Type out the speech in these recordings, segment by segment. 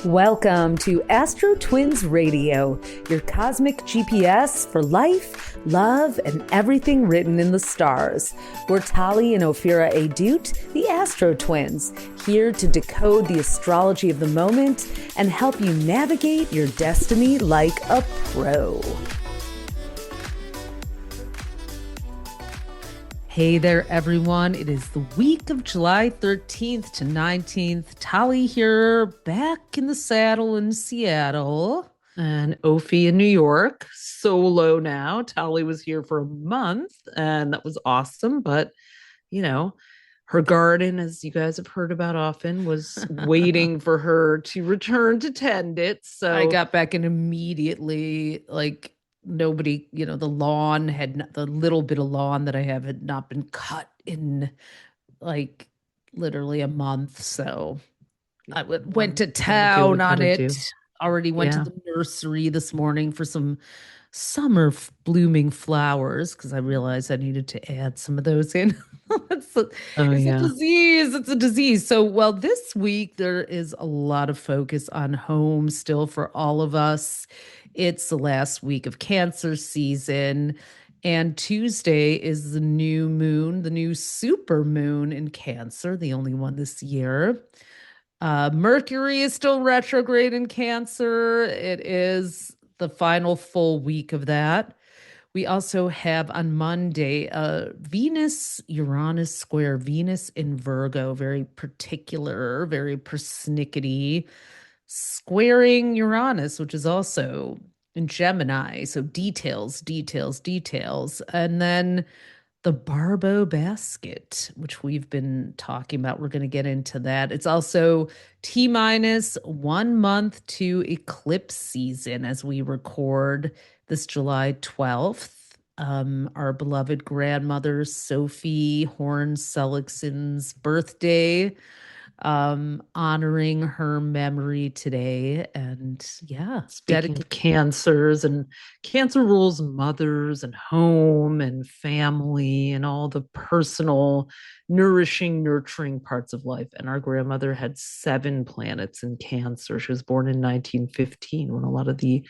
Welcome to AstroTwins Radio, your cosmic GPS for life, love, and everything written in the stars. We're Tali and Ophira Edut, the AstroTwins, here to decode the astrology of the moment and help you navigate your destiny like a pro. Hey there, everyone. It is the week of July 13th to 19th. Tali here, back in the saddle in Seattle. And Ophi in New York, solo now. Tali was here for a month, and that was awesome. But, her garden, as you guys have heard about often, was waiting for her to return to tend it. So I got back and immediately, nobody, the lawn the little bit of lawn that I have had not been cut in literally a month. So I went to town on it. Already went to the nursery this morning for some summer blooming flowers because I realized I needed to add some of those in. It's a disease. It's a disease. So, well, this week there is a lot of focus on home still for all of us. It's the last week of Cancer season, and Tuesday is the new moon, the new supermoon in Cancer, the only one this year. Mercury is still retrograde in Cancer. It is the final full week of that. We also have on Monday Venus-Uranus square, Venus in Virgo, very particular, very persnickety, squaring Uranus, which is also in Gemini. So details. And then the BarbaultBasket, which we've been talking about. We're going to get into that. It's also T-minus 1 month to eclipse season as we record this July 12th. Our beloved grandmother, Sophie Horn-Seligsson's birthday, honoring her memory today. And speaking of cancers, and Cancer rules mothers and home and family and all the personal, nourishing, nurturing parts of life. And our grandmother had 7 planets in Cancer. She was born in 1915 when a lot of the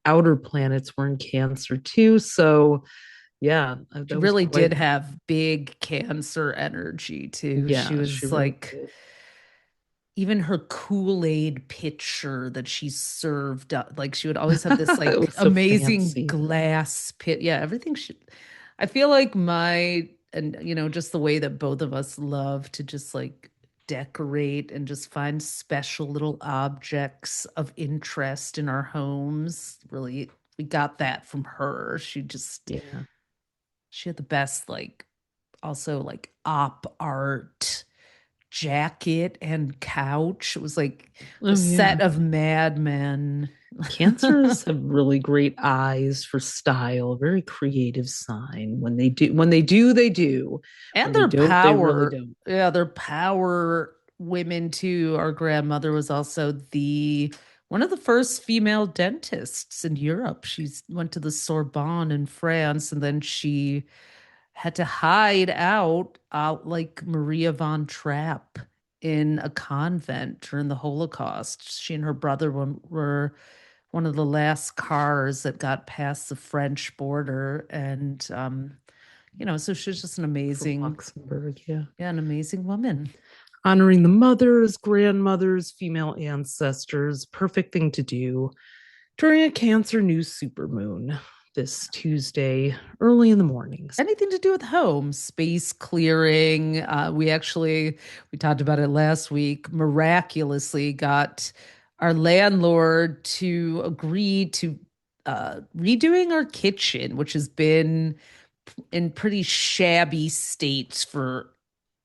outer planets were in Cancer too. So she really did have big Cancer energy too. She was even her Kool-Aid pitcher that she served up, she would always have this amazing so glass pit. Yeah, everything I feel like just the way that both of us love to just decorate and just find special little objects of interest in our homes. Really, we got that from her. She had the best also op art jacket and couch. It was a set of Mad Men. Cancers have really great eyes for style. Very creative sign. When they do, they do. And their power. They really don't. Yeah, their power women too. Our grandmother was also one of the first female dentists in Europe. She went to the Sorbonne in France, and then she had to hide out like Maria von Trapp in a convent during the Holocaust. She and her brother were one of the last cars that got past the French border. And, so she's just an amazing, Luxembourg, an amazing woman. Honoring the mothers, grandmothers, female ancestors, perfect thing to do during a Cancer New Supermoon this Tuesday, early in the mornings. Anything to do with home, space clearing. We talked about it last week, miraculously got our landlord to agree to redoing our kitchen, which has been in pretty shabby state for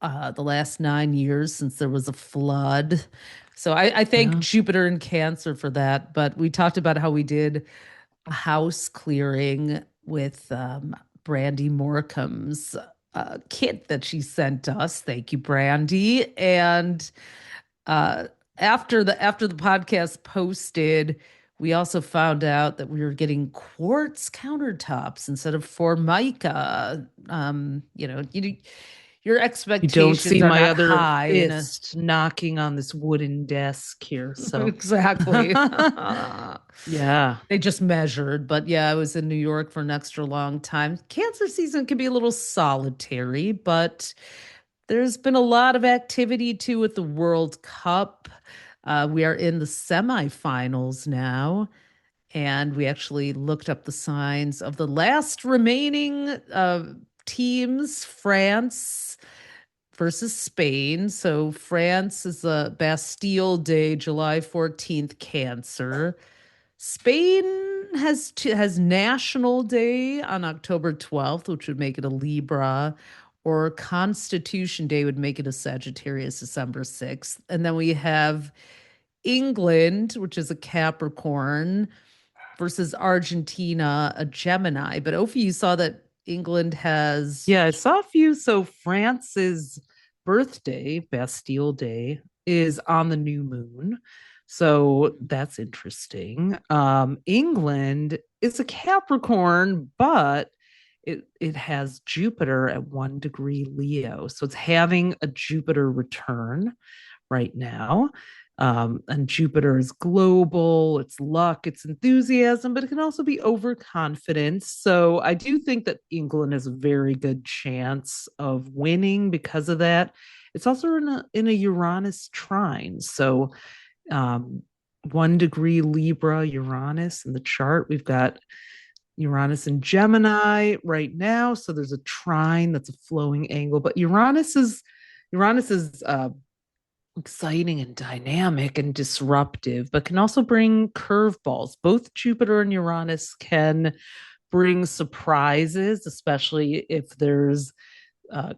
the last 9 years since there was a flood. So I thank Jupiter in Cancer for that. But we talked about how we did house clearing with Brandy Morecambe's kit that she sent us. Thank you, Brandy. And after the podcast posted, we also found out that we were getting quartz countertops instead of Formica. your You don't expectations see are my not other high in a fist knocking on this wooden desk here. So, exactly. yeah. They just measured, but yeah, I was in New York for an extra long time. Cancer season can be a little solitary, but there's been a lot of activity too with the World Cup. We are in the semifinals now, and we actually looked up the signs of the last remaining teams, France versus Spain. So France is a Bastille Day, July 14th, Cancer. Spain has National Day on October 12th, which would make it a Libra, or Constitution Day would make it a Sagittarius, December 6th. And then we have England, which is a Capricorn, versus Argentina, a Gemini. But Ophi, you saw that England has. Yeah, I saw a few. So France's birthday, Bastille Day, is on the new moon. So that's interesting. England is a Capricorn, but it has Jupiter at 1 degree Leo. So it's having a Jupiter return right now. And Jupiter is global, it's luck, it's enthusiasm, but it can also be overconfidence. So I do think that England has a very good chance of winning because of that. It's also in a Uranus trine. So 1 degree Libra, Uranus in the chart. We've got Uranus in Gemini right now. So there's a trine that's a flowing angle, but Uranus is exciting and dynamic and disruptive, but can also bring curveballs. Both Jupiter and Uranus can bring surprises, especially if there's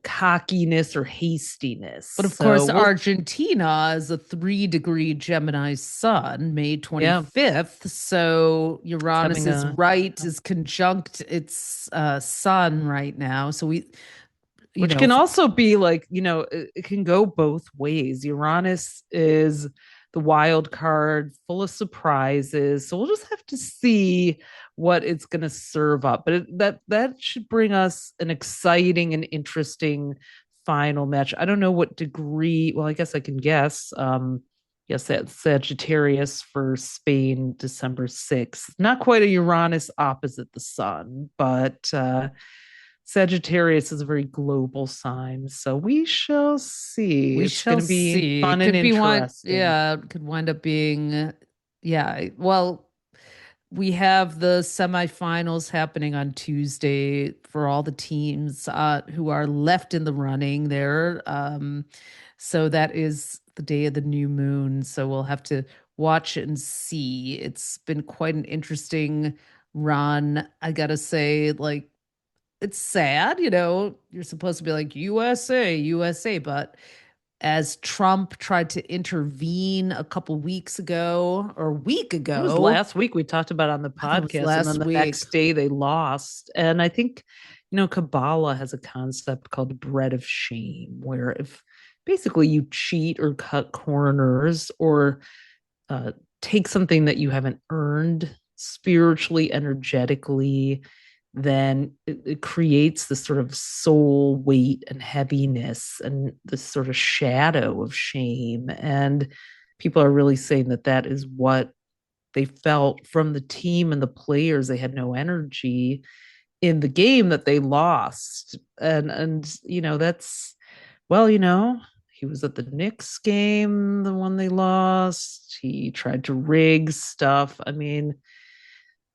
cockiness or hastiness. But of So course, we'll, Argentina is a 3-degree Gemini sun, May yeah, 25th. So it's having Uranus's right is conjunct its sun right now. So we, you which know, can also be like, it can go both ways. Uranus is the wild card, full of surprises. So we'll just have to see what it's going to serve up. But that should bring us an exciting and interesting final match. I don't know what degree. Well, I guess I can guess. Yes, that's Sagittarius for Spain, December 6th. Not quite a Uranus opposite the sun, but Sagittarius is a very global sign. So we shall see. we It's going shall to be see. It fun and could be one, interesting. yeah, it could wind up being, yeah. Well, we have the semifinals happening on Tuesday for all the teams who are left in the running there. So that is the day of the new moon. So we'll have to watch it and see. It's been quite an interesting run. I gotta say, like, it's sad, you're supposed to be like USA, USA, but as Trump tried to intervene a couple weeks ago or a week It was ago, last week we talked about on the I think it was podcast, and then last the week. next day they lost. And I think, Kabbalah has a concept called bread of shame, where if basically you cheat or cut corners or uh, take something that you haven't earned spiritually, energetically, then it creates this sort of soul weight and heaviness and this sort of shadow of shame. And people are really saying that that is what they felt from the team and the players. They had no energy in the game that they lost. And that's, well, he was at the Knicks game, the one they lost. He tried to rig stuff. I mean,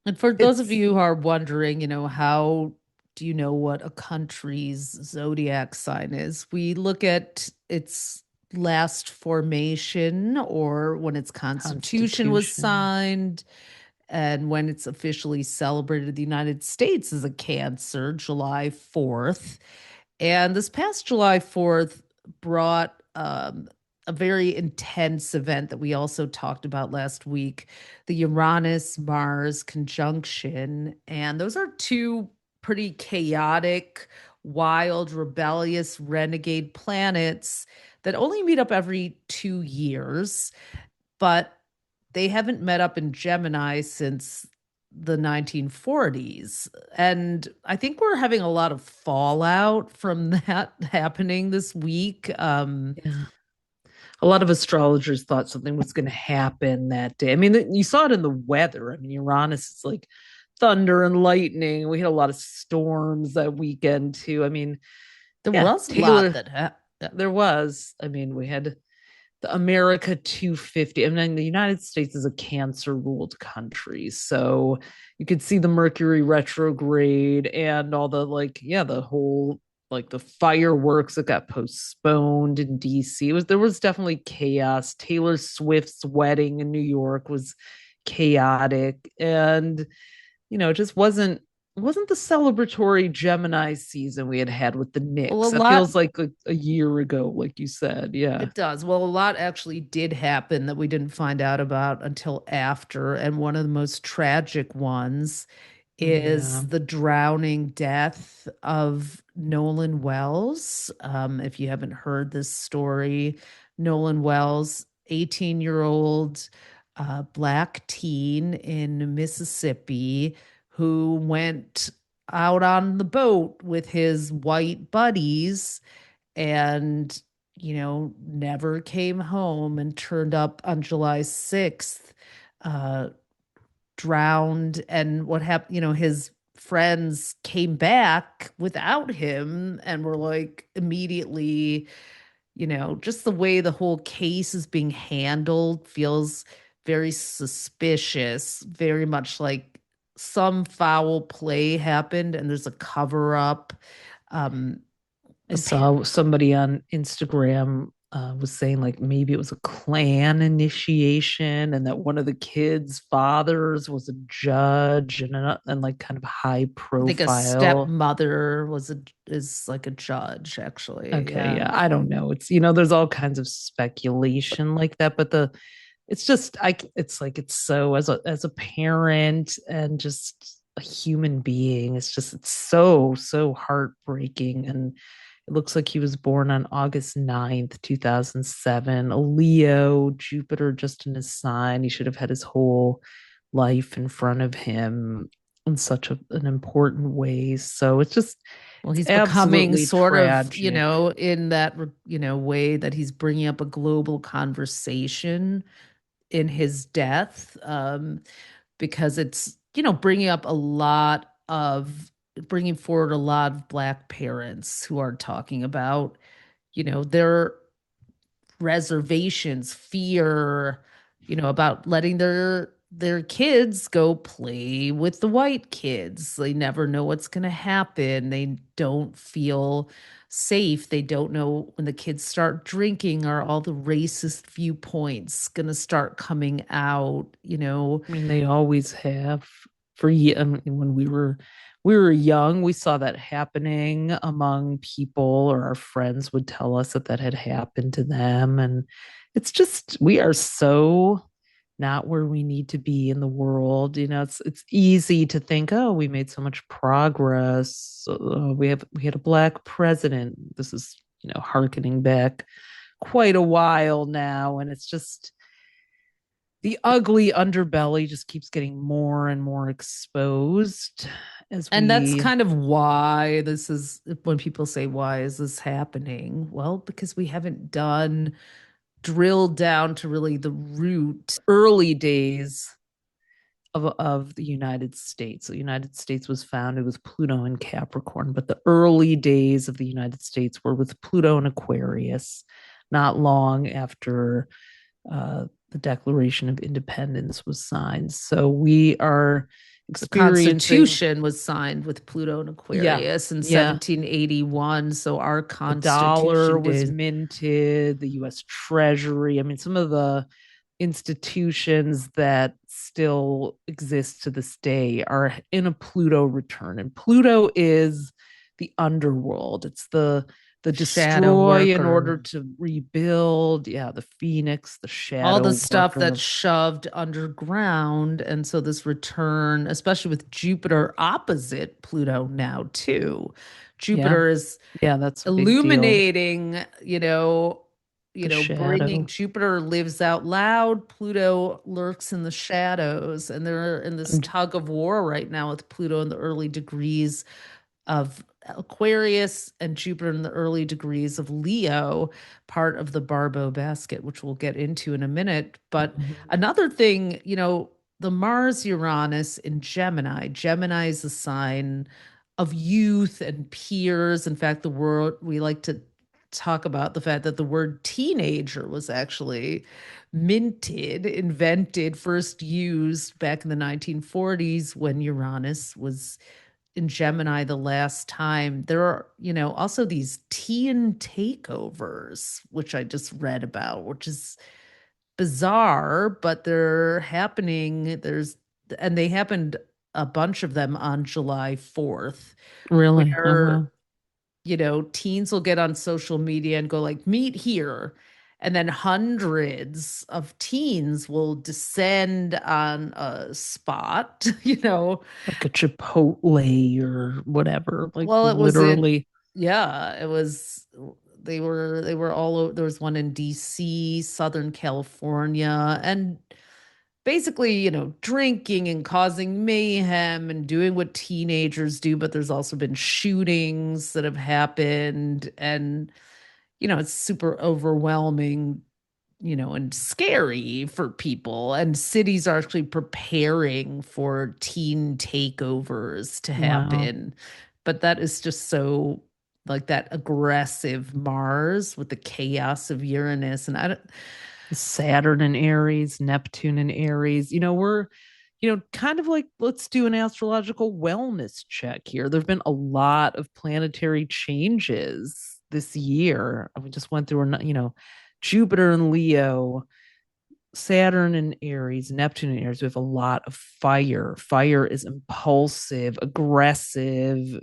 And for those of it's you who are wondering, how do you know what a country's zodiac sign is? We look at its last formation or when its constitution was Constitution. signed and when it's officially celebrated. The United States is a Cancer, July 4th. And this past July 4th brought a very intense event that we also talked about last week, the Uranus Mars conjunction. And those are two pretty chaotic, wild, rebellious, renegade planets that only meet up every 2 years. But they haven't met up in Gemini since the 1940s. And I think we're having a lot of fallout from that happening this week. Yeah. A lot of astrologers thought something was going to happen that day. I mean, you saw it in the weather. I mean, Uranus is like thunder and lightning. We had a lot of storms that weekend too. I mean, There yeah, was a lot Taylor, that happened. there was. I mean, we had the America 250. I mean, the United States is a cancer ruled country. So you could see the Mercury retrograde and all the like, yeah, the whole like the fireworks that got postponed in DC. There was definitely chaos. Taylor Swift's wedding in New York was chaotic. And it just wasn't the celebratory Gemini season we had with the Well, a Knicks. That feels lot like a year ago, like you said. Yeah. It does. Well, a lot actually did happen that we didn't find out about until after. And one of the most tragic ones is Yeah. the drowning death of Nolan Wells. If you haven't heard this story, Nolan Wells, 18-year-old black teen in Mississippi who went out on the boat with his white buddies and never came home and turned up on July 6th, uh, drowned. And what happened, his friends came back without him and were like immediately, just the way the whole case is being handled feels very suspicious, very much like some foul play happened and there's a cover up. Um, I saw somebody on Instagram was saying like maybe it was a clan initiation and that one of the kids' fathers was a judge and like kind of high I think a profile. stepmother is like a judge, actually. Okay, Yeah. yeah, I don't know. It's there's all kinds of speculation like that, but it's just it's like it's so as a parent and just a human being, it's so heartbreaking. And it looks like he was born on August 9th, 2007, a Leo, Jupiter just in his sign. He should have had his whole life in front of him in such an important way. So Well, it's he's becoming absolutely sort of, tragic. in that, way that he's bringing up a global conversation in his death, because it's, bringing forward a lot of Black parents who are talking about, their reservations, fear, about letting their kids go play with the white kids. They never know what's going to happen. They don't feel safe. They don't know when the kids start drinking are all the racist viewpoints going to start coming out. I mean, they always have I mean, when we were young, we saw that happening among people, or our friends would tell us that had happened to them. And it's just we are so not where we need to be in the world. It's easy to think, oh, we made so much progress. We had a black president. This is harkening back quite a while now, and it's just the ugly underbelly just keeps getting more and more exposed as And that's we kind of why this is when people say, why is this happening? Well, because we haven't drilled down to really the root. early days of the United States. The United States was founded with Pluto and Capricorn, but the early days of the United States were with Pluto and Aquarius, not long after the Declaration of Independence was signed. So we are The experiencing, Constitution was signed with Pluto and yeah, Aquarius in yeah. 1781. So our The dollar Constitution was did. minted, the US Treasury. I mean, some of the institutions that still exist to this day are in a Pluto return. And Pluto is the underworld. It's the Shadow destroy in worker, order to rebuild. Yeah, the phoenix, the all the shadow stuff that's worker. shoved underground. And so this return, especially with Jupiter opposite Pluto now, too. Yeah. Jupiter is Yeah, that's a big deal. illuminating, The bringing shadow. Jupiter lives out loud, Pluto lurks in the shadows, and they're in this And tug of war right now with Pluto in the early degrees of Aquarius and Jupiter in the early degrees of Leo, part of the BarbaultBasket, which we'll get into in a minute. But Mhm. another thing, the Mars Uranus in Gemini. Gemini is a sign of youth and peers. In fact, the word we like to talk about the fact that the word teenager was actually invented, first used back in the 1940s when Uranus was in Gemini the last time. There are, also these teen takeovers, which I just read about, which is bizarre, but they're happening. And they happened a bunch of them on July 4th, Really? Oh, where, wow. teens will get on social media and go like, meet here. And then hundreds of teens will descend on a spot, Like a Chipotle or whatever. Like Well, it was in, literally. yeah, it was, they were all over. There was one in DC, Southern California, and basically, drinking and causing mayhem and doing what teenagers do. But there's also been shootings that have happened, and, it's super overwhelming, and scary for people. And cities are actually preparing for teen takeovers to Wow. happen. But that is just so like that aggressive Mars with the chaos of Uranus. And I don't, Saturn and Aries, Neptune and Aries. We're, kind of like, let's do an astrological wellness check here. There've been a lot of planetary changes this year. We just went through, Jupiter and Leo, Saturn and Aries, Neptune and Aries. We have a lot of fire. Fire is impulsive, aggressive.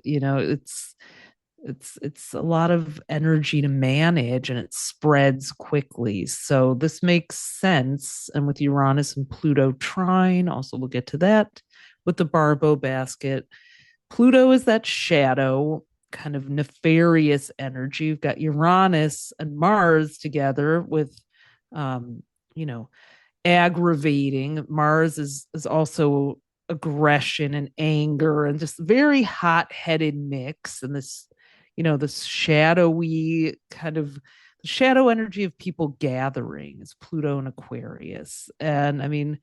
It's a lot of energy to manage, and it spreads quickly. So this makes sense. And with Uranus and Pluto trine, also we'll get to that with the BarbaultBasket. Pluto is that shadow kind of nefarious energy. You've got Uranus and Mars together with um, you know, aggravating. Mars is also aggression and anger and just very hot-headed mix, and this shadowy kind of shadow energy of people gathering is Pluto and Aquarius. And I mean,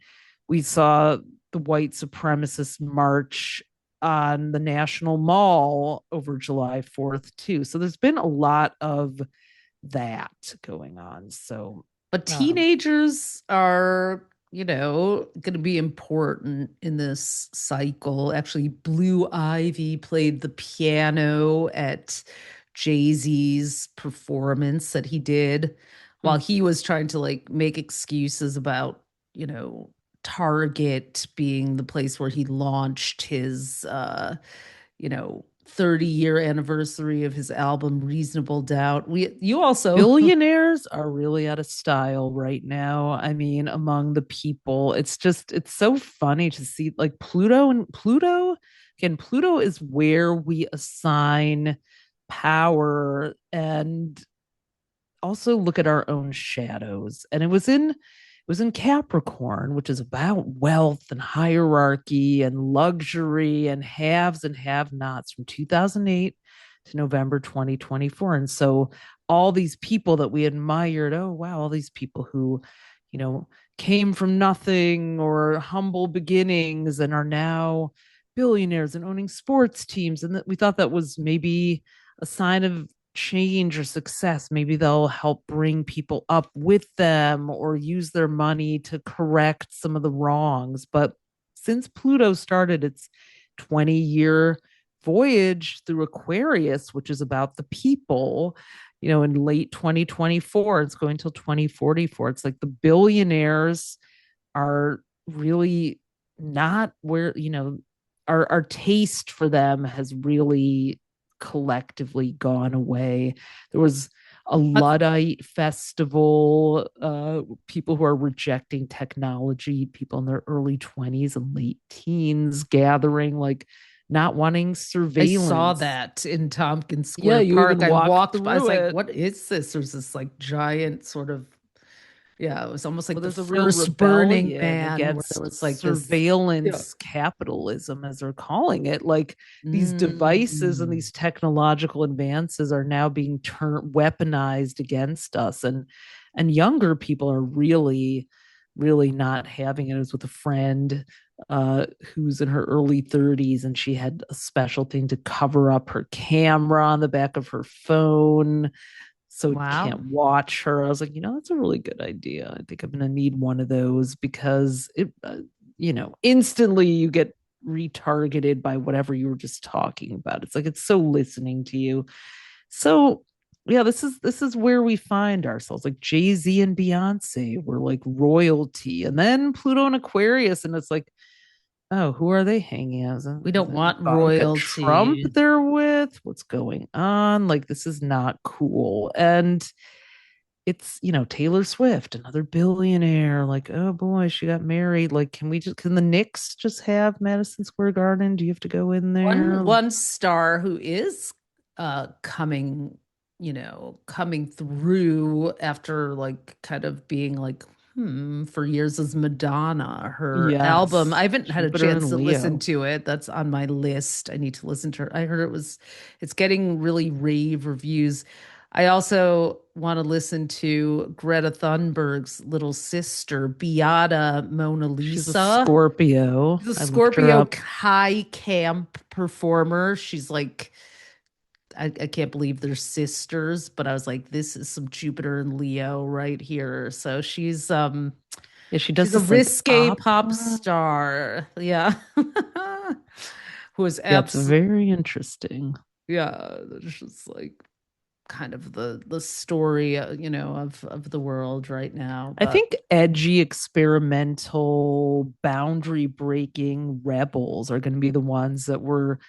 we saw the white supremacist march on the National Mall over July 4th too. So there's been a lot of that going on. So but um teenagers are, going to be important in this cycle. Actually, Blue Ivy played the piano at Jay-Z's performance that he did while he was trying to like make excuses about, you know, Target being the place where he launched his 30-year anniversary of his album Reasonable Doubt. You also billionaires are really out of style right now. I mean, among the people, it's so funny to see like Pluto. Again, Pluto is where we assign power and also look at our own shadows. And it was in Capricorn, which is about wealth and hierarchy and luxury and haves and have nots from 2008 to November 2024. And so all these people that we admired, oh wow, all these people who, you know, came from nothing or humble beginnings and are now billionaires and owning sports teams. And that we thought that was maybe a sign of change or success. Maybe they'll help bring people up with them or use their money to correct some of the wrongs. But since Pluto started its 20-year voyage through Aquarius, which is about the people, in late 2024, it's going till 2044. It's like the billionaires are really not where, our taste for them has really collectively gone away. There was a Luddite festival, people who are rejecting technology, people in their early 20s and late teens gathering. Like not wanting I saw surveillance. that in Tompkins Yeah, Square you Park. even I walk walked by, I was through like, it. what is this? There's this like giant sort of, yeah, it was almost like Well, the there's a real first Burning rebellion Man where there against was like this, yeah. surveillance capitalism, as they're calling it. Like these devices and Mm. these technological advances are now being weaponized against us, and younger people are really, really not having it. I was with a friend who's in her early 30s, and she had a special thing to cover up her camera on the back of her phone so can't Wow. watch her. I was like, that's a really good idea. I think I'm going to need one of those because instantly you get retargeted by whatever you were just talking about. It's like it's so listening to you. So yeah, this is where we find ourselves. Like Jay-Z and Beyonce were like royalty, and then Pluto and Aquarius, and it's like, oh, who are they hanging out? We Is don't it want Ivanka Trump royalty. they're with? What's going on? Like, this is not cool. And it's, Taylor Swift, another billionaire. Like, oh boy, she got married. Like, can the Knicks just have Madison Square Garden? Do you have to go in One there? one star who is coming, coming through after like kind of being like for years is Madonna. Her album, I Yes, haven't had a Jupiter chance and to listen Leo. to it. That's on my list. I need to listen to her. I heard it's getting really rave reviews. I also want to listen to Greta Thunberg's little sister, Beata Mona She's a Lisa. Scorpio. She's a I looked her Scorpio up. high camp performer. She's like, I can't believe they're sisters, but I was like, this is some Jupiter and Leo right here. So Yeah, she does she's a this like risque pop opera. star. Yeah. Who is Yeah, it's absolutely, very interesting. yeah, it's just like kind of the story, of the world right now. I But think edgy, experimental, boundary breaking rebels are going to be the ones that were,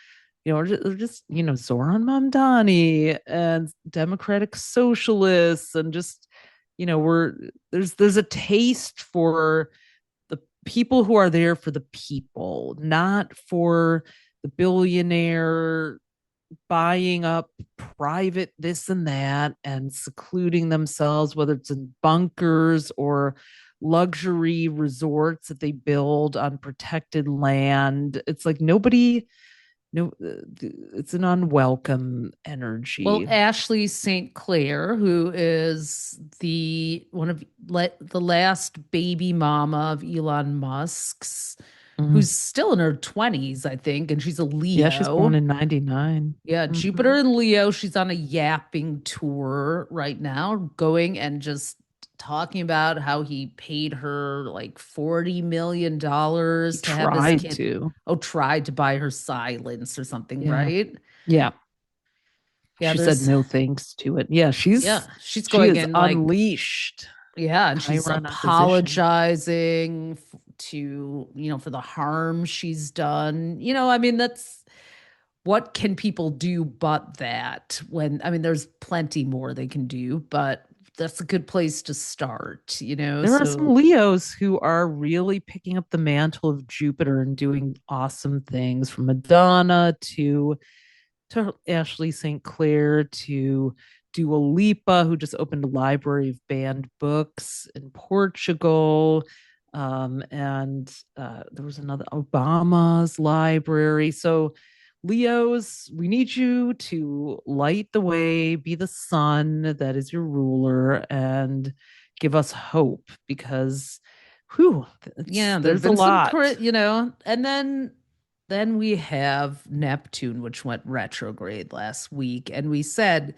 Zoran Mamdani and democratic socialists, and just, we're there's a taste for the people who are there for the people, not for the billionaire buying up private this and that and secluding themselves, whether it's in bunkers or luxury resorts that they build on protected land. It's like nobody, no, it's an unwelcome well, energy. Ashley St. Clair, who is the one of the last baby mama of Elon Musk's, who's Mhm. still in her 20s, I think, and she's a Yeah, she's born Leo. in 99. Yeah, Jupiter Mhm. and Leo. She's on a yapping tour right now, going and just talking about how he paid her like He $40 million to have his tried kid. to. Oh, tried to buy her silence or something, Yeah. right? Yeah. Yeah, She said there's no thanks to it. Yeah, she's she going is in like, unleashed. yeah, and she's Chiron opposition. apologizing to, for the harm she's done. I mean, that's what can people do but that when, I mean, there's plenty more they can do, but that's a good place to start. There are So some Leos who are really picking up the mantle of Jupiter and doing awesome things, from Madonna to Ashley St. Clair to Dua Lipa, who just opened a library of banned books in Portugal. And there was another Obama's library. So, Leos, we need you to light the way, be the sun that is your ruler, and give us hope because, whew, yeah, there have there's a been some lot. and then we have Neptune, which went retrograde last week, and we said,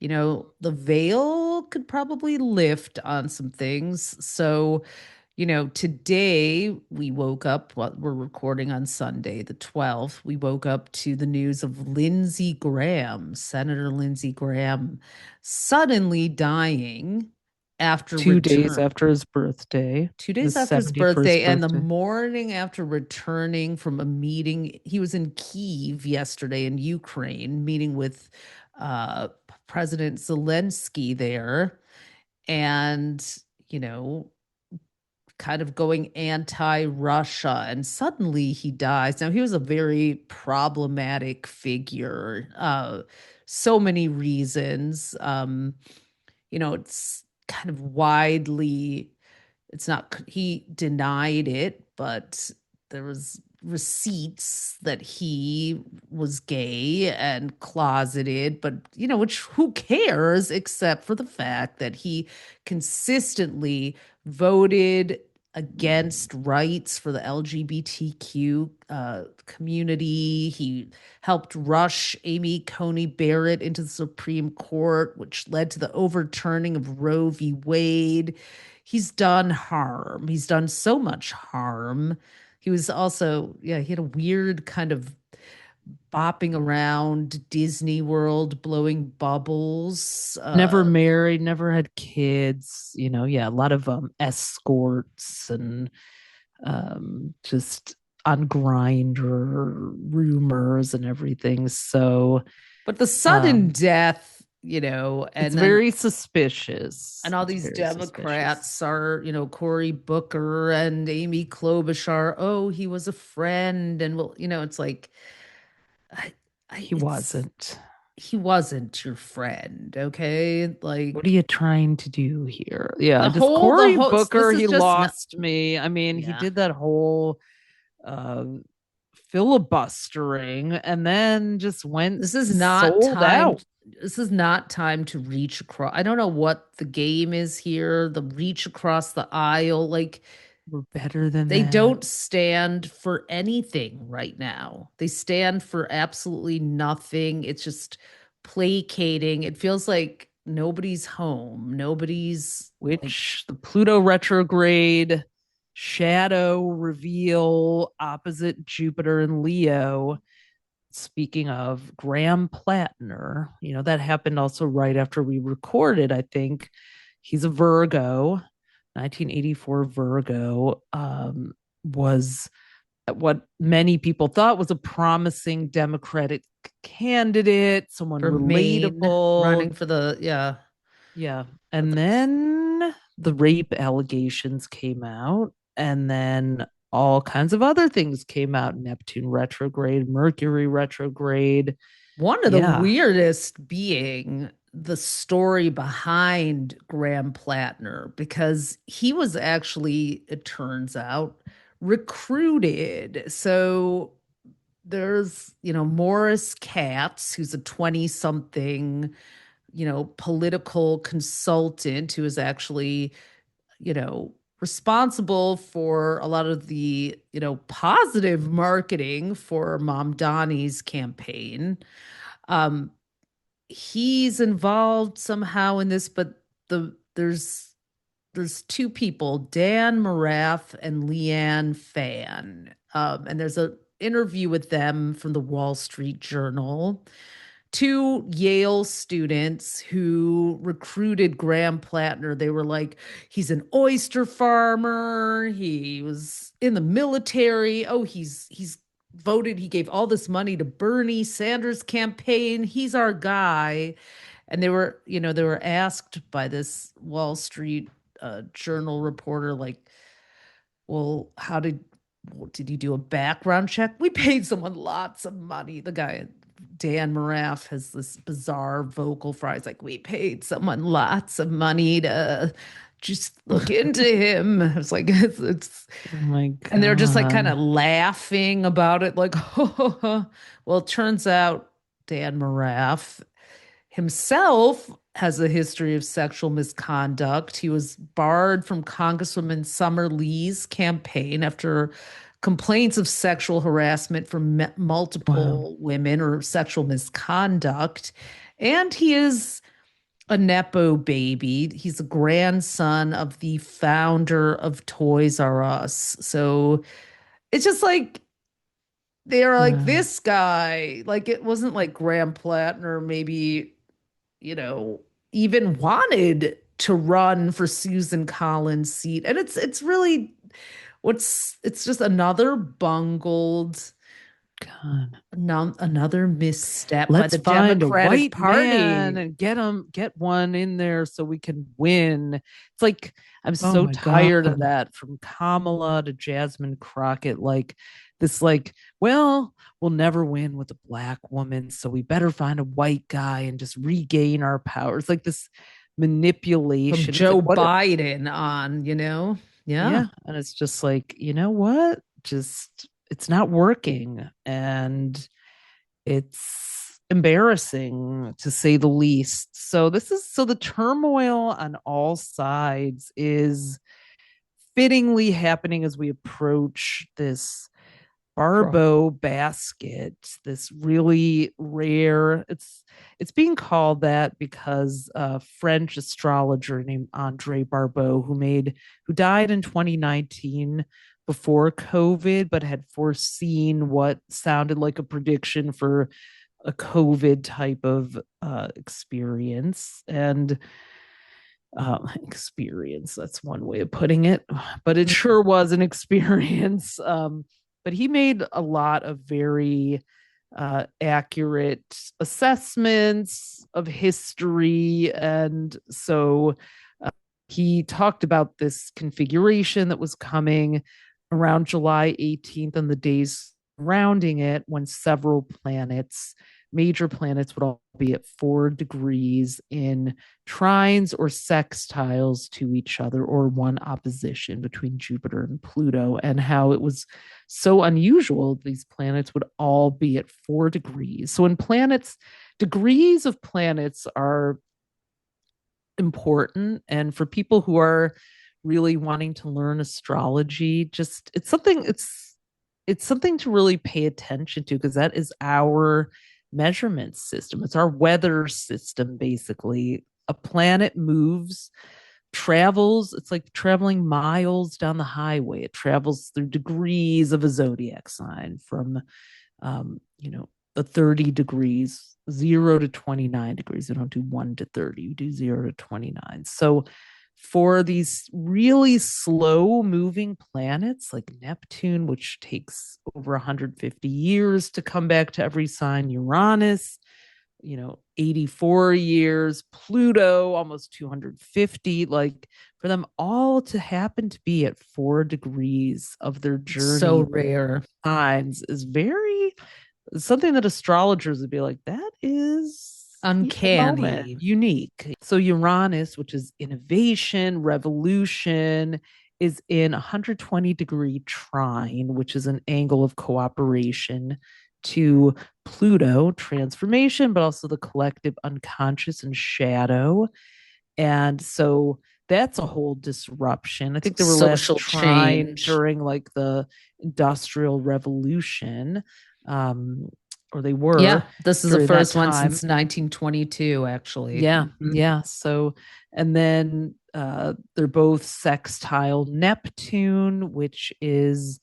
the veil could probably lift on some things. So, today we woke up, well, we're recording on Sunday, the 12th. We woke up to the news of Lindsey Graham, Senator Lindsey Graham, suddenly dying after 2 days return. after his birthday, 2 days his after his 71st birthday, and the birthday. morning after returning from a meeting, he was in Kyiv yesterday in Ukraine, meeting with uh, President Zelensky there. And, you know, kind of going anti-Russia, and suddenly he dies. Now, he was a very problematic figure, so many reasons. It's kind of widely, it's not, he denied it, but there was receipts that he was gay and closeted, but which, who cares, except for the fact that he consistently voted against rights for the LGBTQ community. He helped rush Amy Coney Barrett into the Supreme Court, which led to the overturning of Roe v. Wade. He's done harm. He's done so much harm. He was also, yeah, he had a weird kind of bopping around Disney World, blowing bubbles. Never married, never had kids, yeah, a lot of escorts and just on Grinder rumors and everything. So But the sudden death, it's and then very suspicious. and all It's these very suspicious. Democrats are, Cory Booker and Amy Klobuchar. Oh, he was a friend, and well, it's like, I, He it's wasn't. he wasn't your friend, okay? What are Like you trying to do here? Yeah, just the Cory whole. Booker, This is he just not. lost me. I mean, he Yeah, did that whole uh, filibustering and then just went this is not sold time. out. This is not time to reach across. I don't know what the game is here. The reach across the aisle, like We're better than they that. don't stand for anything right now. They stand for absolutely nothing. It's just placating. It feels like nobody's home. Nobody's like, Which the Pluto retrograde shadow reveal opposite Jupiter and Leo. Speaking of Graham Plattner, that happened also right after we recorded, I think. He's a Virgo, 1984 Virgo, was what many people thought was a promising Democratic candidate, someone for Maine relatable. running for the, yeah. Yeah. And then the rape allegations came out, and then all kinds of other things came out: Neptune retrograde, Mercury retrograde. One of the Yeah. weirdest being the story behind Graham Plattner, because he was actually, it turns out, recruited. So there's, Morris Katz, who's a 20 something, political consultant who is actually, responsible for a lot of the, positive marketing for Mom Donnie's campaign. Um, he's involved somehow in this, but there's two people, Dan Morath and Leanne Fan. And there's a interview with them from the Wall Street Journal. Two Yale students who recruited Graham Plattner. They were like, he's an oyster farmer. He was in the military. Oh, he's voted. He gave all this money to Bernie Sanders' campaign. He's our guy. And they were asked by this Wall Street Journal reporter, like, well, how did you do a background check? We paid someone lots of money. The guy, Dan Morath, has this bizarre vocal fry. He's like, we paid someone lots of money to just look into him. It's like, it's Oh my and they're just like kind God. of laughing about it, like, well, it turns out Dan Morath himself has a history of sexual misconduct. He was barred from Congresswoman Summer Lee's campaign after complaints of sexual harassment from Wow. multiple women or sexual misconduct. And he is a Nepo baby. He's a grandson of the founder of Toys R Us. So it's just like they're like, Wow. this guy, like it wasn't like Graham Plattner maybe, you know, even wanted to run for Susan Collins' seat. And it's really it's just another bungled God. Another misstep by Let's the find a Democratic white man Party. and get one in there so we can win. It's like I'm Oh so my God. tired of that, from Kamala to Jasmine Crockett, like this, like, well, we'll never win with a black woman, so we better find a white guy and just regain our power. It's like this From manipulation. It's Joe like, what? Biden on, you know? Yeah. Yeah, and it's just like, you know what? Just it's not working, and it's embarrassing to say the least. So the turmoil on all sides is fittingly happening as we approach this BarbaultBasket, this really rare. It's being called that because a French astrologer named Andre Barbault, who died in 2019 before COVID, but had foreseen what sounded like a prediction for a COVID type of experience. And experience, that's one way of putting it, but it sure was an experience. But he made a lot of very accurate assessments of history. And so he talked about this configuration that was coming around July 18th and the days surrounding it, when several planets, major planets, would all be at 4 degrees in trines or sextiles to each other, or one opposition between Jupiter and Pluto, and how it was so unusual these planets would all be at 4 degrees. So in planets, degrees of planets are important, and for people who are really wanting to learn astrology, just it's something to really pay attention to, because that is our measurement system. It's our weather system, basically. A planet moves, travels, it's like traveling miles down the highway. It travels through degrees of a zodiac sign, from the 30 degrees, 0 to 29 degrees. We don't do 1 to 30, we do 0 to 29. So for these really slow moving planets like Neptune, which takes over 150 years to come back to every sign, Uranus, 84 years, Pluto, almost 250, like for them all to happen to be at 4 degrees of their So journey rare. signs is very something that astrologers would be like, that is a moment, Uncanny. unique. So Uranus, which is innovation, revolution, is in 120-degree trine, which is an angle of cooperation, to Pluto, transformation, but also the collective unconscious and shadow. And so that's a whole disruption. I think they were last Social trying change. during like the Industrial Revolution, or they were Yeah, this is the during that first one time. since 1922, actually. Yeah, Mhm. yeah. So, and then they're both sextile Neptune, which is,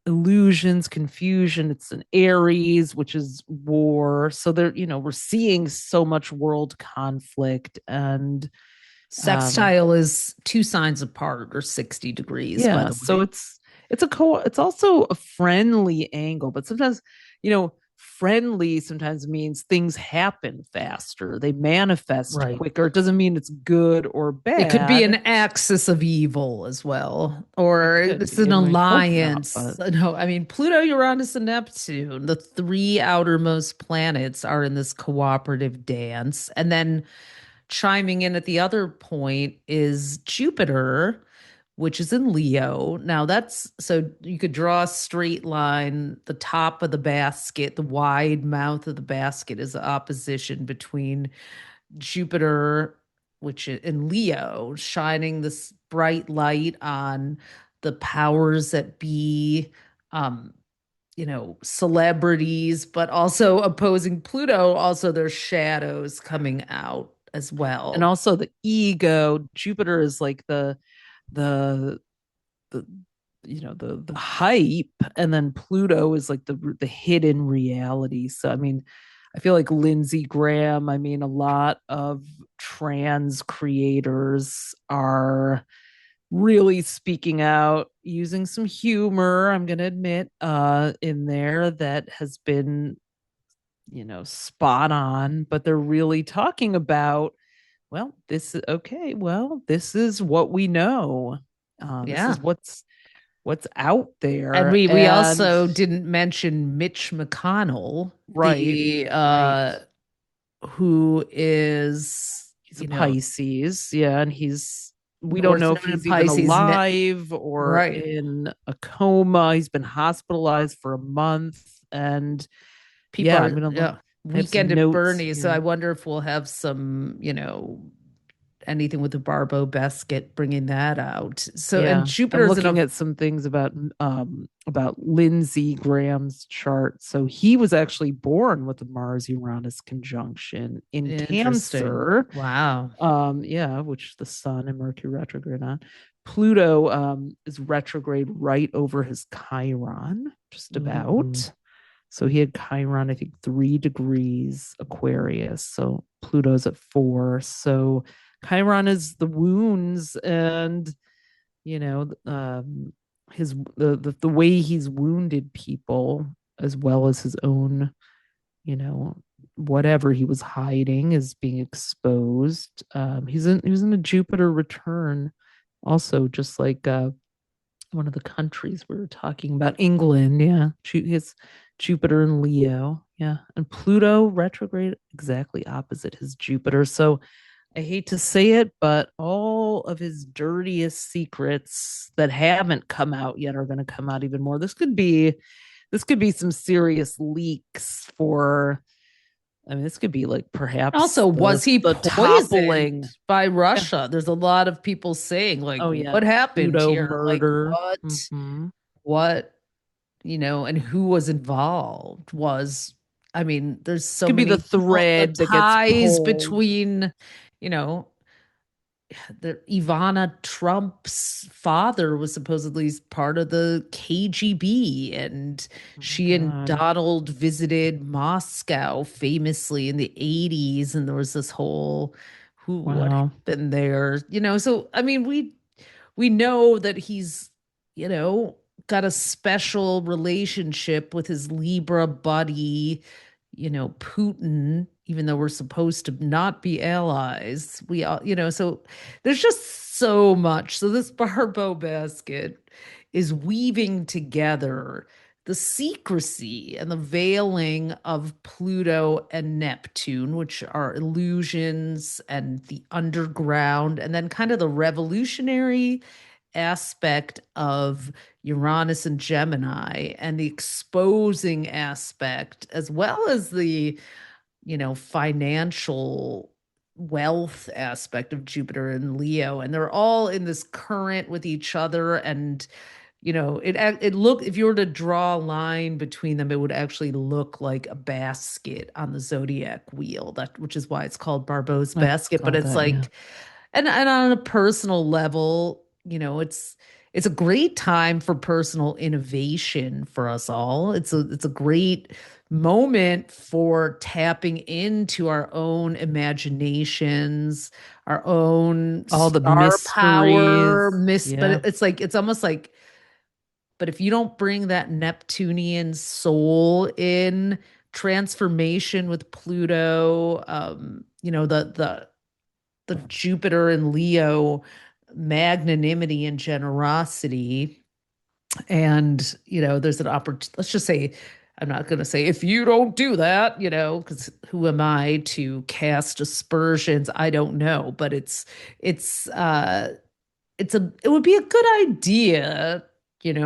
illusions, confusion. It's an Aries, which is war. So we're seeing so much world conflict. And um Sextile is two signs apart, or 60 degrees, by yeah, the so way. it's also a friendly angle, but sometimes, friendly sometimes means things happen faster, they manifest Right. quicker. It doesn't mean it's good or It could be an bad. axis of evil as well, It or could it's be. an I mean, hope not, alliance. but No, I mean, Pluto, Uranus, and Neptune, the three outermost planets, are in this cooperative dance. And then chiming in at the other point is Jupiter, which is in Leo. Now, that's so you could draw a straight line. The top of the basket, the wide mouth of the basket, is the opposition between Jupiter, which in Leo, shining this bright light on the powers that be, um, celebrities, but also opposing Pluto, also there's shadows coming out as and well. also the ego. Jupiter is like the the the hype, and then Pluto is like the hidden reality. So I mean, I feel like Lindsey Graham, a lot of trans creators are really speaking out, using some humor, I'm going to admit, in there that has been, spot on, but they're really talking about, well, this is okay. Well, this is what we know. This Yeah. is what's out And there. we And also didn't mention Mitch McConnell, right, the right. who is, He's a Pisces, yeah, and we don't North know if Node in he's even Pisces, alive or right? in a coma. He's been hospitalized for a month, and People yeah, are, yeah, I have some Weekend at notes Bernie's. So I here. wonder if we'll have some, anything with the BarbaultBasket bringing that out. So, and Yeah, I'm Jupiter's in looking a, at some things about Lindsey Graham's chart. So he was actually born with the Mars Uranus conjunction in interesting. Cancer. Wow. Yeah, which the Sun and Mercury retrograde on. Pluto is retrograde right over his Chiron, just Mm. about. So he had Chiron, I think, 3 degrees Aquarius. So Pluto's at 4. So Chiron is the wounds and you know his the way he's wounded people as well as his own you know whatever he was hiding is being exposed. He was in a Jupiter return also, just like one of the countries we were talking about, England. Yeah, his Jupiter and Leo. Yeah, and Pluto retrograde exactly opposite his Jupiter. So I hate to say it, but all of his dirtiest secrets that haven't come out yet are going to come out even more. This could be some serious leaks for. I mean, this could be like perhaps Also, the was he the poisoned toppling. by Yeah. Russia? There's a lot of people saying, like, Oh yeah. what happened Pluto here? Like, murder. Mm-hmm. what, and who was involved was, I mean, there's This so could be the many people, the thread that gets ties pulled. between, you know, the Ivana Trump's father was supposedly part of the KGB, and Oh my she and God. Donald visited Moscow famously in the 80s, and there was this whole what Wow. happened there, so I mean, we know that he's, you know, got a special relationship with his Libra buddy, Putin, even though we're supposed to not be allies. We all, so there's just so much. So this Barbo basket is weaving together the secrecy and the veiling of Pluto and Neptune, which are illusions and the underground, and then kind of the revolutionary aspect of Uranus and Gemini, and the exposing aspect, as well as the, financial wealth aspect of Jupiter and Leo. And they're all in this current with each other. And, it look, if you were to draw a line between them, it would actually look like a basket on the zodiac wheel, that which is why it's called Barbeau's I basket. But saw it's that. Yeah. like, and on a personal level, it's a great time for personal innovation for us all. It's a great moment for tapping into our own imaginations, our own All the star power. mysteries. But Yeah. it's almost like, but if you don't bring that Neptunian soul in, transformation with Pluto, the Jupiter and Leo magnanimity and generosity. And, there's an opportunity. Let's just say, I'm not going to say if you don't do that, because who am I to cast aspersions? I don't know, but it's, it would be a good idea,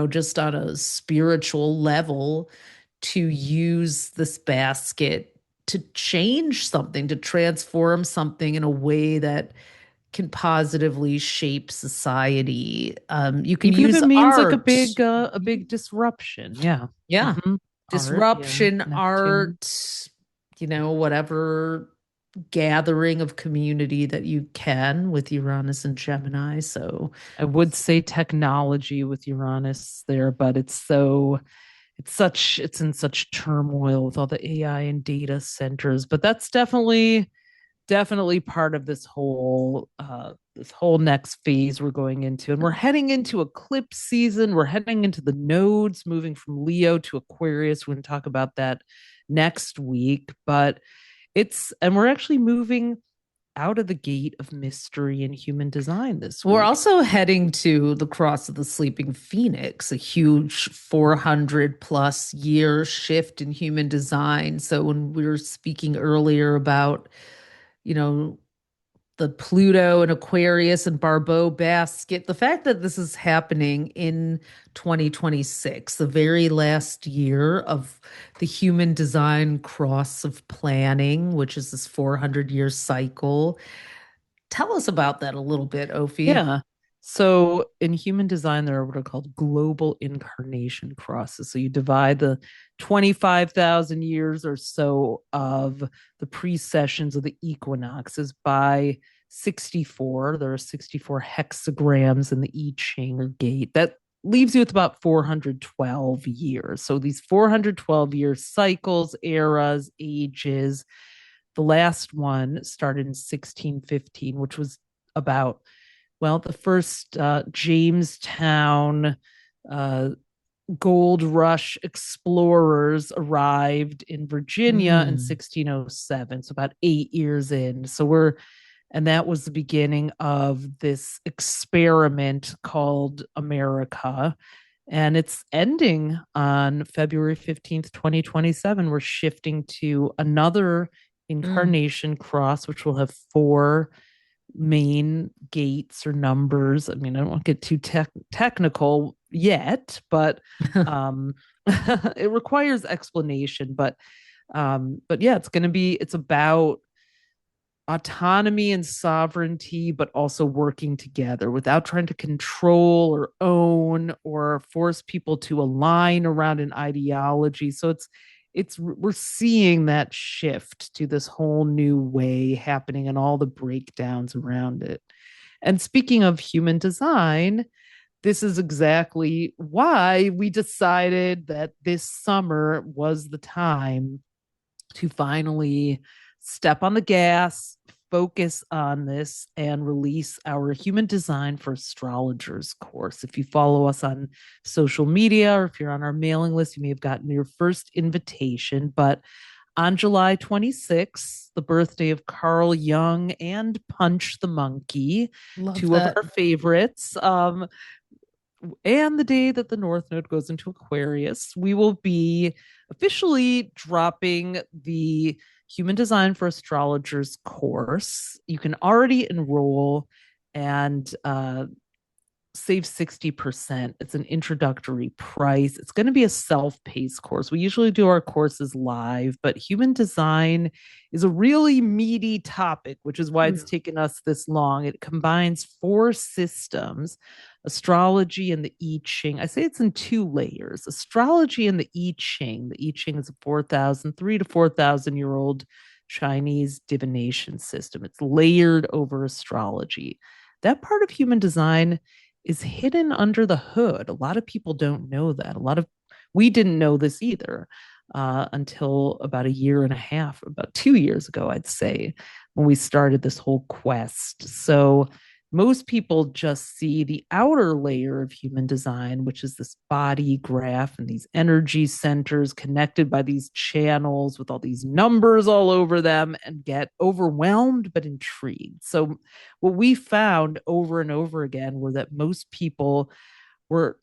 just on a spiritual level, to use this basket to change something, to transform something in a way that can positively shape society. You can Even if use it means like a art. big disruption. Yeah. Yeah. Hmm. Art. Yeah. Disruption, Neptune. art, whatever gathering of community that you can with Uranus and Gemini. So, I would say technology with Uranus there, but it's in such turmoil with all the AI and data centers. But that's definitely definitely part of this whole next phase we're going into. And we're heading into eclipse season. We're heading into the nodes moving from Leo to Aquarius. We're going to talk about that next week. But we're actually moving out of the gate of mystery and human design this We're week. also heading to the cross of the sleeping phoenix, a huge 400 plus year shift in human design. So when we were speaking earlier about, you know, the Pluto and Aquarius and BarbaultBasket, the fact that this is happening in 2026, the very last year of the human design cross of planning, which is this 400-year cycle. Tell us about that a little bit, Ophi. Yeah. So in human design, there are what are called global incarnation crosses. So you divide the 25,000 years or so of the precessions of the equinoxes by 64. There are 64 hexagrams in the I Ching or gate. That leaves you with about 412 years. So these 412-year cycles, eras, ages. The last one started in 1615, which was about the first Jamestown uh, gold rush explorers arrived in Virginia in Mm. 1607. So about 8 years in. And that was the beginning of this experiment called America. And it's ending on February 15th, 2027. We're shifting to another Mm. incarnation cross, which will have four main gates or numbers. I mean, I don't want to get too technical yet, but um, it requires explanation. But yeah, it's about autonomy and sovereignty, but also working together without trying to control or own or force people to align around an ideology. So we're seeing that shift to this whole new way happening and all the breakdowns around it. And speaking of human design, this is exactly why we decided that this summer was the time to finally step on the gas, focus on this, and release our Human Design for Astrologers course. If you follow us on social media or if you're on our mailing list, you may have gotten your first invitation. But on July 26th, the birthday of Carl Jung and Punch the Monkey, Love two of that. our favorites, and the day that the North Node goes into Aquarius, we will be officially dropping the Human Design for Astrologers course. You can already enroll and save 60%. It's an introductory price. It's going to be a self-paced course. We usually do our courses live, but human design is a really meaty topic, which is why it's taken us this long. It combines four systems: astrology and the I Ching. I say it's in two layers: astrology and the I Ching. The I Ching is a 3 to 4,000 year old Chinese divination system. It's layered over astrology. That part of human design is hidden under the hood. A lot of people don't know that. We didn't know this either until about a year and a half, about 2 years ago, I'd say, when we started this whole quest. So most people just see the outer layer of human design, which is this body graph and these energy centers connected by these channels with all these numbers all over them, and get overwhelmed but intrigued. So, what we found over and over again were that most people were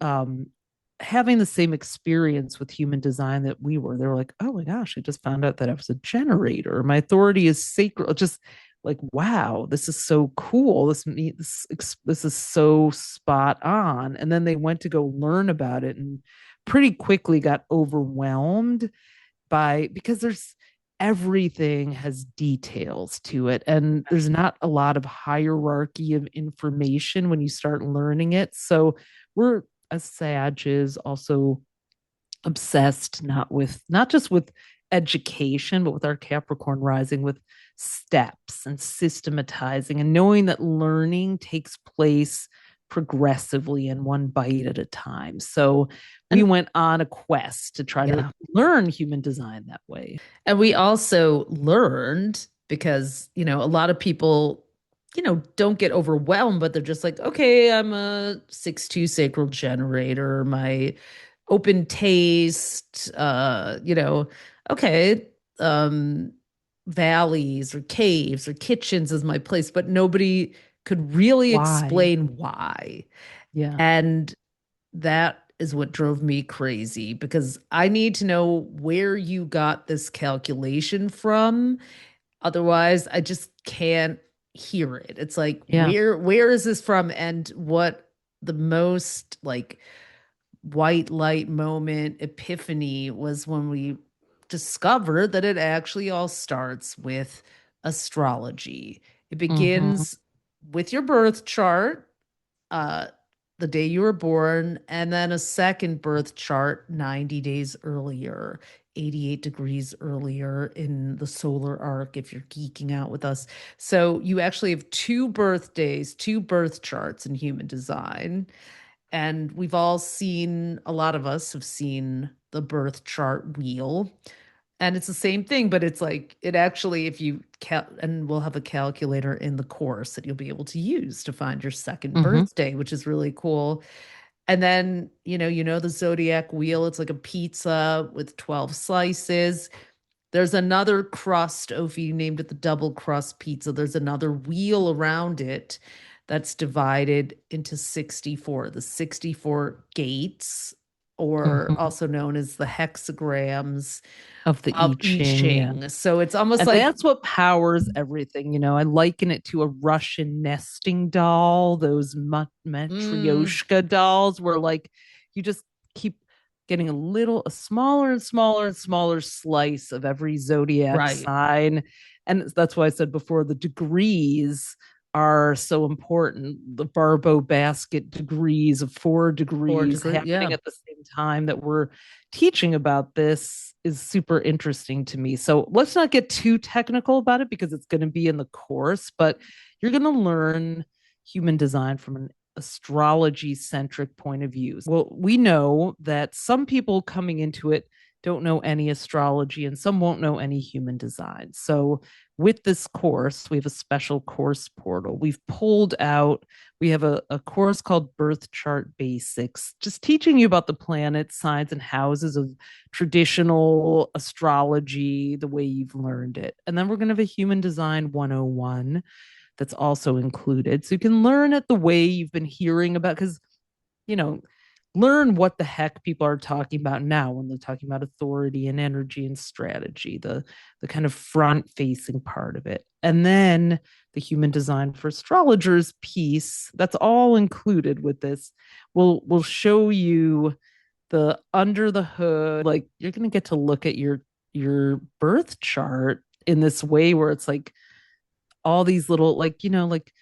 having the same experience with human design that we were. They were like, oh my gosh, I just found out that I was a generator. My authority is sacred. Just like, wow, this is so cool. This is so spot on. And then they went to go learn about it and pretty quickly got overwhelmed because everything has details to it, and there's not a lot of hierarchy of information when you start learning it. So we're, as sages, also obsessed not just with education, but with our Capricorn rising, with steps and systematizing and knowing that learning takes place progressively and one bite at a time. So we And went on a quest to try to yeah. learn human design that way. And we also learned because, a lot of people, don't get overwhelmed, but they're just like, okay, I'm a 6-2 sacral generator, my open taste, okay, um, valleys or caves or kitchens is my place, but nobody could really Why? explain why. Yeah. And that is what drove me crazy because I need to know where you got this calculation from. Otherwise, I just can't hear it. It's like, Yeah. where is this from? And what the most like white light moment epiphany was when we discovered that it actually all starts with astrology. It Mm-hmm. begins with your birth chart, uh, the day you were born, and then a second birth chart 90 days earlier, 88 degrees earlier in the solar arc, if you're geeking out with us. So you actually have two birthdays, two birth charts in human design. And we've all seen, a lot of us have seen the birth chart wheel. And it's the same thing, but it's like it actually, if you and we'll have a calculator in the course that you'll be able to use to find your second Mm-hmm. birthday, which is really cool. And then, the zodiac wheel, it's like a pizza with 12 slices. There's another crust. Oh, if you named it the double crust pizza, there's another wheel around it that's divided into 64, the 64 gates, or Mm-hmm. also known as the hexagrams Of the of I I Ching, yeah. Ching. So it's almost And like, that's what powers everything. I liken it to a Russian nesting doll, those mm, matryoshka dolls, where like you just keep getting a smaller and smaller and smaller slice of every zodiac right, sign. And that's why I said before the degrees are so important. The BarbaultBasket degrees of 4 degrees 4 degree. happening Yeah. at the same time that we're teaching about this is super interesting to me. So let's not get too technical about it because it's going to be in the course, but you're going to learn human design from an astrology centric point of view. Well, we know that some people coming into it don't know any astrology and some won't know any human design. So with this course, we have a special course portal. We have a course called Birth Chart Basics, just teaching you about the planets, signs, and houses of traditional astrology, the way you've learned it. And then we're going to have a Human Design 101 that's also included. So you can learn it the way you've been hearing about, because, you know, learn what the heck people are talking about now when they're talking about authority and energy and strategy, the kind of front facing part of it. And then the human design for astrologers piece, that's all included with this. We'll show you the under the hood, like you're going to get to look at your birth chart in this way where it's like all these little, like, like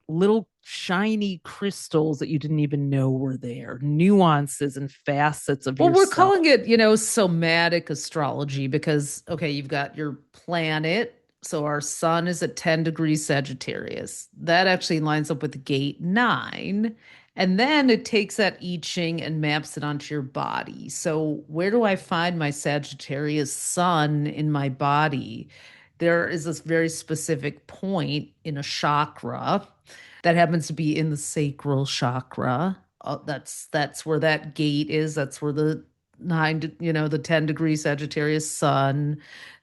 little shiny crystals that you didn't even know were there, nuances and facets of Well, we're yourself. calling it, somatic astrology because, okay, you've got your planet. So our sun is at 10 degrees Sagittarius. That actually lines up with gate 9. And then it takes that I Ching and maps it onto your body. So where do I find my Sagittarius sun in my body? There is this very specific point in a chakra that happens to be in the sacral chakra. That's where that gate is. That's where the the 10 degree Sagittarius sun,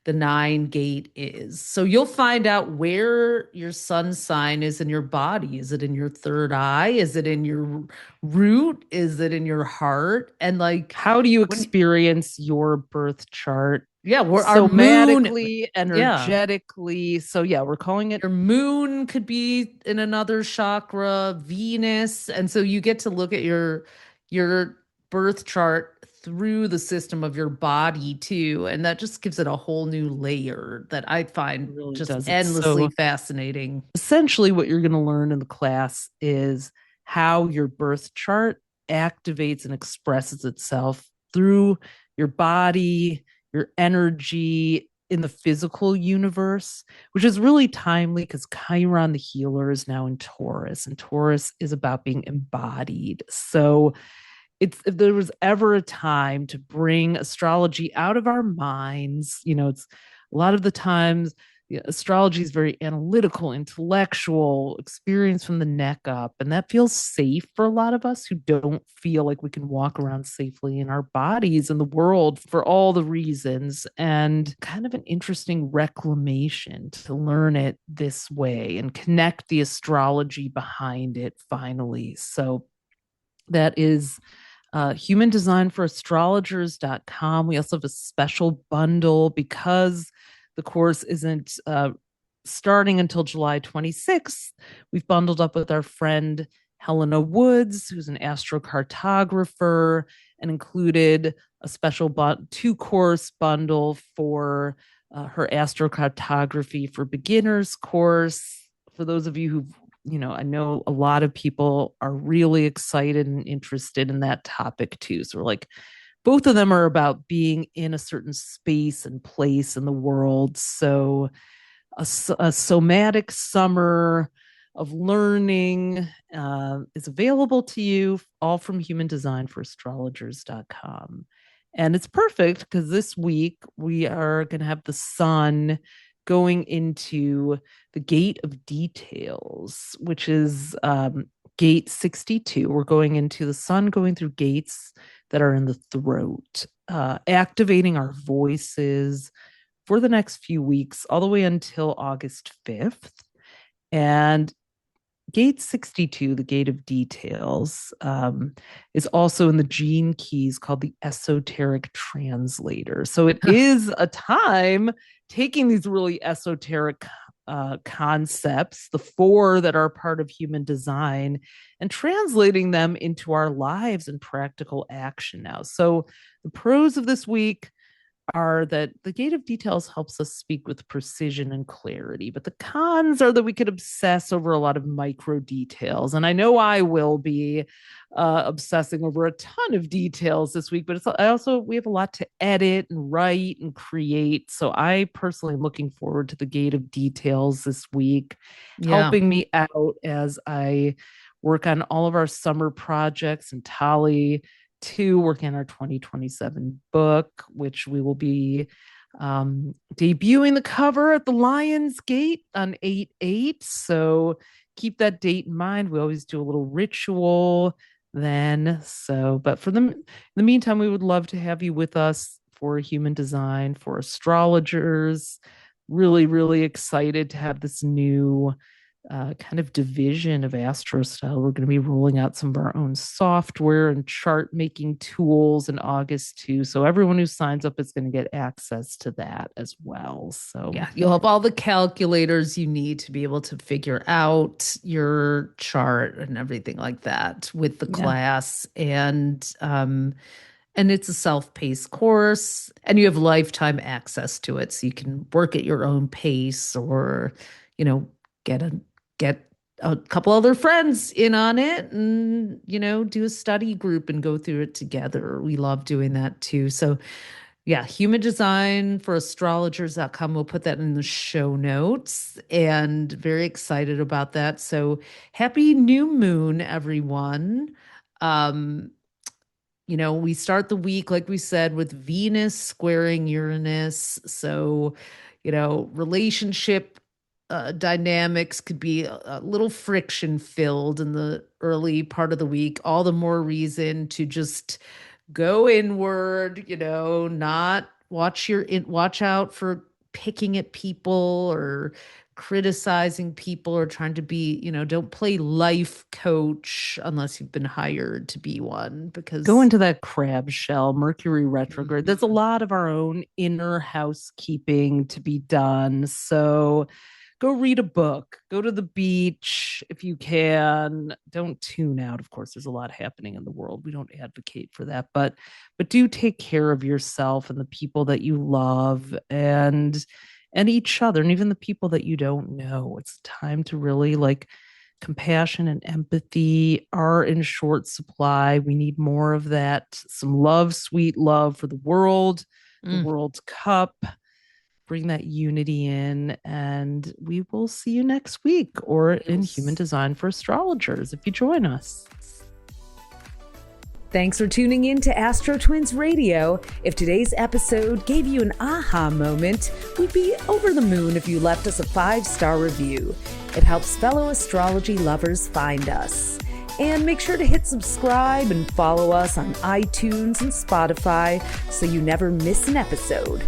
the 9 gate is. So you'll find out where your sun sign is in your body. Is it in your third eye? Is it in your root? Is it in your heart? And like How do you when, experience your birth chart yeah, we're our moon. somatically, Yeah, energetically? So yeah, we're calling it. your moon could be in another chakra, Venus, and so you get to look at your birth chart through the system of your body too, and that just gives it a whole new layer that I It find really just does. It's endlessly so fascinating. essentially what you're going to learn in the class is how your birth chart activates and expresses itself through your body, your energy in the physical universe, which is really timely because Chiron the healer is now in Taurus, and Taurus is about being embodied. So it's, if there was ever a time to bring astrology out of our minds, it's a lot of the times astrology is very analytical, intellectual, experience from the neck up. And that feels safe for a lot of us who don't feel like we can walk around safely in our bodies in the world for all the reasons. And kind of an interesting reclamation to learn it this way and connect the astrology behind it finally. So that is human design for astrologers.com. We also have a special bundle because the course isn't starting until July 26th. We've bundled up with our friend Helena Woods, who's an astrocartographer, and included a special 2-course bundle for her astrocartography for beginners course. For those of you who've I know a lot of people are really excited and interested in that topic too. So we're like, both of them are about being in a certain space and place in the world. So a somatic summer of learning is available to you, all from Human Design for Astrologers.com. And it's perfect because this week we are going to have the sun going into the gate of details, which is gate 62. We're going into the sun going through gates that are in the throat, activating our voices for the next few weeks, all the way until August 5th. And gate 62, the gate of details, is also in the gene keys called the esoteric translator. So it is a time taking these really esoteric concepts, the 4 that are part of human design, and translating them into our lives and practical action now. So the pros of this week are that the gate of details helps us speak with precision and clarity, but the cons are that we could obsess over a lot of micro details. And I know I will be obsessing over a ton of details this week, but we have a lot to edit and write and create. So I personally am looking forward to the gate of details this week, helping me out as I work on all of our summer projects, and Tali to working on our 2027 book, which we will be debuting the cover at the Lions Gate on 8/8. So keep that date in mind. We always do a little ritual then. So, but in the meantime, we would love to have you with us for Human Design for Astrologers. Really, really excited to have this new kind of division of AstroStyle. We're going to be rolling out some of our own software and chart making tools in August too. So everyone who signs up is going to get access to that as well. So yeah, you'll have all the calculators you need to be able to figure out your chart and everything like that with the class. And it's a self-paced course, and you have lifetime access to it, so you can work at your own pace, or get a couple other friends in on it, and do a study group and go through it together. We love doing that too. So yeah, human design for astrologers.com. We'll put that in the show notes, and very excited about that. So happy new moon, everyone. We start the week, like we said, with Venus squaring Uranus. So, relationship dynamics could be a little friction filled in the early part of the week. All the more reason to just go inward, not watch out for picking at people or criticizing people or trying to be, don't play life coach unless you've been hired to be one, because go into that crab shell, Mercury retrograde. There's a lot of our own inner housekeeping to be done. So go read a book, go to the beach if you can. Don't tune out. Of course, there's a lot happening in the world. We don't advocate for that, but do take care of yourself and the people that you love, and each other, and even the people that you don't know. It's time to really, like, compassion and empathy are in short supply. We need more of that. Some love, sweet love for the world, the World Cup. Bring that unity in, and we will see you next week, or in Human Design for Astrologers if you join us. Thanks for tuning in to AstroTwins Radio. If today's episode gave you an aha moment, we'd be over the moon if you left us a 5-star review. It helps fellow astrology lovers find us. And make sure to hit subscribe and follow us on iTunes and Spotify so you never miss an episode.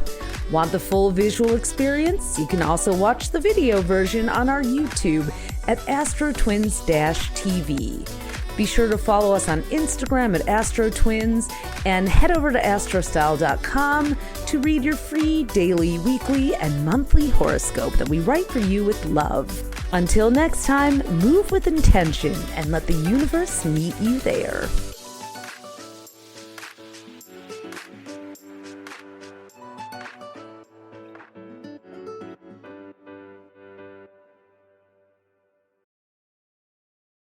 Want the full visual experience? You can also watch the video version on our YouTube at AstroTwins-TV. Be sure to follow us on Instagram at AstroTwins and head over to astrostyle.com to read your free daily, weekly, and monthly horoscope that we write for you with love. Until next time, move with intention and let the universe meet you there.